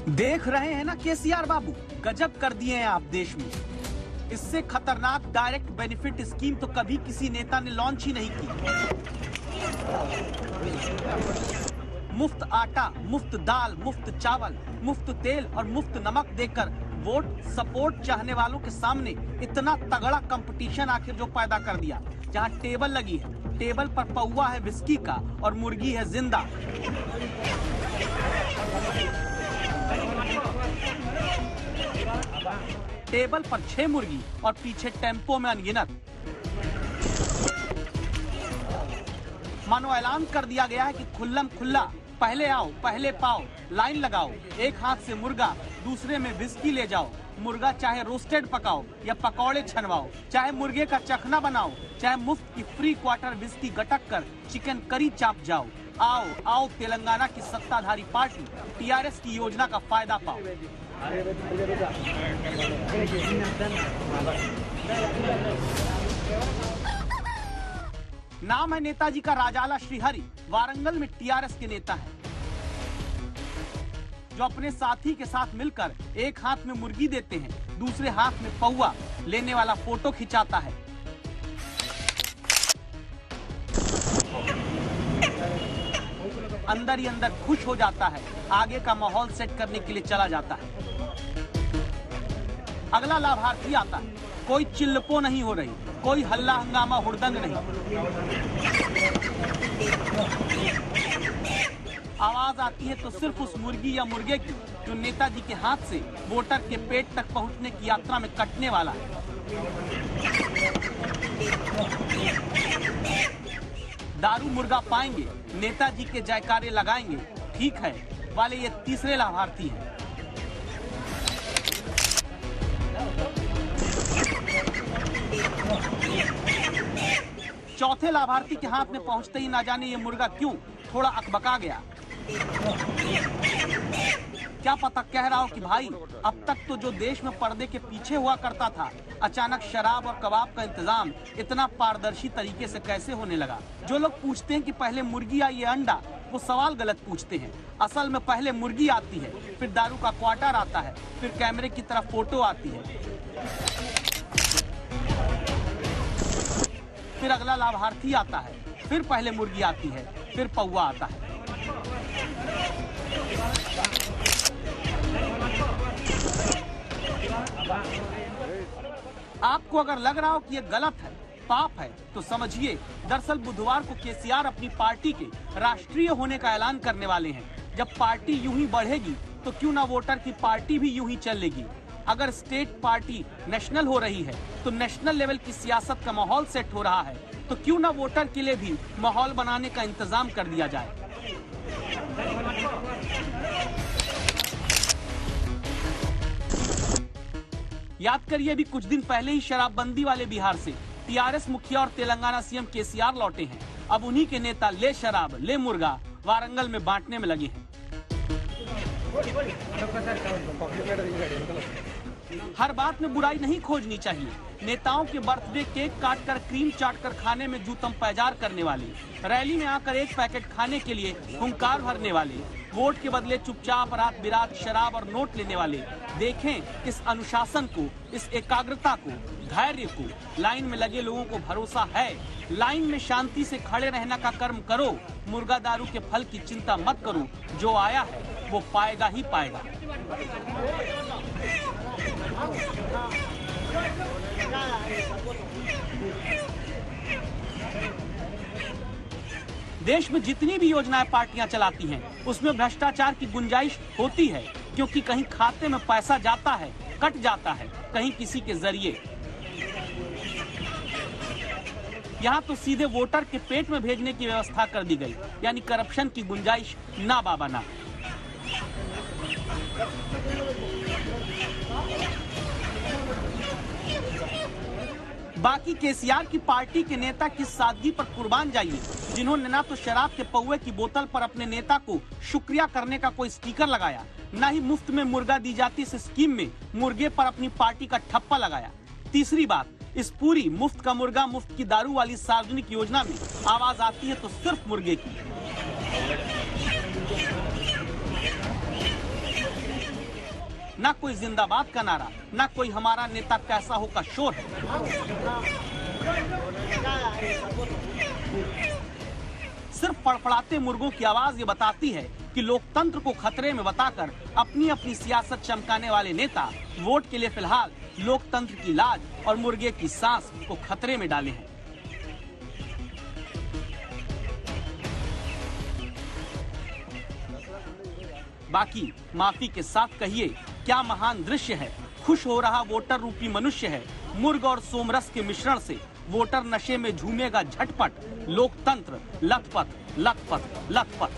देख रहे हैं ना केसीआर बाबू, गजब कर दिए हैं आप देश में। इससे खतरनाक डायरेक्ट बेनिफिट स्कीम तो कभी किसी नेता ने लॉन्च ही नहीं की। मुफ्त आटा, मुफ्त दाल, मुफ्त चावल, मुफ्त तेल और मुफ्त नमक देकर वोट सपोर्ट चाहने वालों के सामने इतना तगड़ा कंपटीशन आखिर जो पैदा कर दिया। जहां टेबल लगी है, टेबल पर पौवा है विस्की का और मुर्गी है जिंदा। टेबल पर 6 मुर्गी और पीछे टेम्पो में अनगिनत। मानो ऐलान कर दिया गया है कि खुल्लम खुल्ला, पहले आओ पहले पाओ, लाइन लगाओ, एक हाथ से मुर्गा दूसरे में विस्की ले जाओ। मुर्गा चाहे रोस्टेड पकाओ या पकौड़े छनवाओ, चाहे मुर्गे का चखना बनाओ, चाहे मुफ्त की फ्री क्वार्टर विस्की गटक कर चिकन करी चाप जाओ। आओ आओ तेलंगाना की सत्ताधारी पार्टी टीआरएस की योजना का फायदा पाओ। नाम है नेताजी का राजाला श्रीहरि, वारंगल में टीआरएस के नेता है, जो अपने साथी के साथ मिलकर एक हाथ में मुर्गी देते हैं, दूसरे हाथ में पौवा लेने वाला फोटो खिंचाता है। अंदर ही अंदर खुश हो जाता है, आगे का माहौल सेट करने के लिए चला जाता है। अगला लाभार्थी आता है, कोई चिल्लपो नहीं हो रही, कोई हल्ला हंगामा हुड़दंग नहीं। आवाज आती है तो सिर्फ उस मुर्गी या मुर्गे की जो नेताजी के हाथ से वोटर के पेट तक पहुंचने की यात्रा में कटने वाला है। दारू मुर्गा पाएंगे, नेताजी के जयकारे लगाएंगे, ठीक है वाले ये तीसरे लाभार्थी हैं। चौथे लाभार्थी के हाथ में पहुंचते ही ना जाने ये मुर्गा क्यों थोड़ा अकबका गया। क्या पता कह रहा हो कि भाई अब तक तो जो देश में पर्दे के पीछे हुआ करता था, अचानक शराब और कबाब का इंतजाम इतना पारदर्शी तरीके से कैसे होने लगा। जो लोग पूछते हैं कि पहले मुर्गी या ये अंडा, वो सवाल गलत पूछते हैं। असल में पहले मुर्गी आती है, फिर दारू का क्वार्टर आता है, फिर कैमरे की तरफ फोटो आती है, फिर अगला लाभार्थी आता है, फिर पहले मुर्गी आती है, फिर पौवा आता है। आपको अगर लग रहा हो कि ये गलत है, पाप है, तो समझिए दरअसल बुधवार को केसीआर अपनी पार्टी के राष्ट्रीय होने का ऐलान करने वाले हैं। जब पार्टी यूं ही बढ़ेगी तो क्यों ना वोटर की पार्टी भी यूं ही चलेगी। अगर स्टेट पार्टी नेशनल हो रही है तो नेशनल लेवल की सियासत का माहौल सेट हो रहा है, तो क्यों ना वोटर के लिए भी माहौल बनाने का इंतजाम कर दिया जाए। याद करिए अभी कुछ दिन पहले ही शराबबंदी वाले बिहार से टीआरएस मुखिया और तेलंगाना सीएम केसीआर लौटे हैं। अब उन्हीं के नेता ले शराब ले मुर्गा वारंगल में बांटने में लगे हैं। हर बात में बुराई नहीं खोजनी चाहिए। नेताओं के बर्थडे केक काटकर क्रीम चाटकर खाने में जूतम पैजार करने वाले, रैली में आकर एक पैकेट खाने के लिए हुंकार भरने वाले, वोट के बदले चुपचाप रात बिरात शराब और नोट लेने वाले, देखें इस अनुशासन को, इस एकाग्रता को, धैर्य को। लाइन में लगे लोगों को भरोसा है, लाइन में शांति से खड़े रहना का कर्म करो। मुर्गा दारू के फल की चिंता मत करो, जो आया है वो पाएगा ही पाएगा। देश में जितनी भी योजनाएं पार्टियां चलाती हैं, उसमें भ्रष्टाचार की गुंजाइश होती है, क्योंकि कहीं खाते में पैसा जाता है, कट जाता है, कहीं किसी के जरिए। यहाँ तो सीधे वोटर के पेट में भेजने की व्यवस्था कर दी गई, यानी करप्शन की गुंजाइश ना बाबा ना। बाकी केसीआर की पार्टी के नेता की सादगी पर कुर्बान जाइए, जिन्होंने ना तो शराब के पौवे की बोतल पर अपने नेता को शुक्रिया करने का कोई स्टिकर लगाया, न ही मुफ्त में मुर्गा दी जाती इस स्कीम में मुर्गे पर अपनी पार्टी का ठप्पा लगाया। तीसरी बात, इस पूरी मुफ्त का मुर्गा मुफ्त की दारू वाली सार्वजनिक योजना में आवाज आती है तो सिर्फ मुर्गे की। ना कोई जिंदाबाद का नारा, ना कोई हमारा नेता कैसा हो का शोर है। सिर्फ फड़फड़ाते मुर्गों की आवाज ये बताती है कि लोकतंत्र को खतरे में बताकर अपनी अपनी सियासत चमकाने वाले नेता वोट के लिए फिलहाल लोकतंत्र की लाज और मुर्गे की सांस को खतरे में डाले हैं। बाकी माफी के साथ कहिए, क्या महान दृश्य है। खुश हो रहा वोटर रूपी मनुष्य है। मुर्ग और सोमरस के मिश्रण से वोटर नशे में झूमेगा झटपट। लोकतंत्र लथपथ लथपथ लथपथ।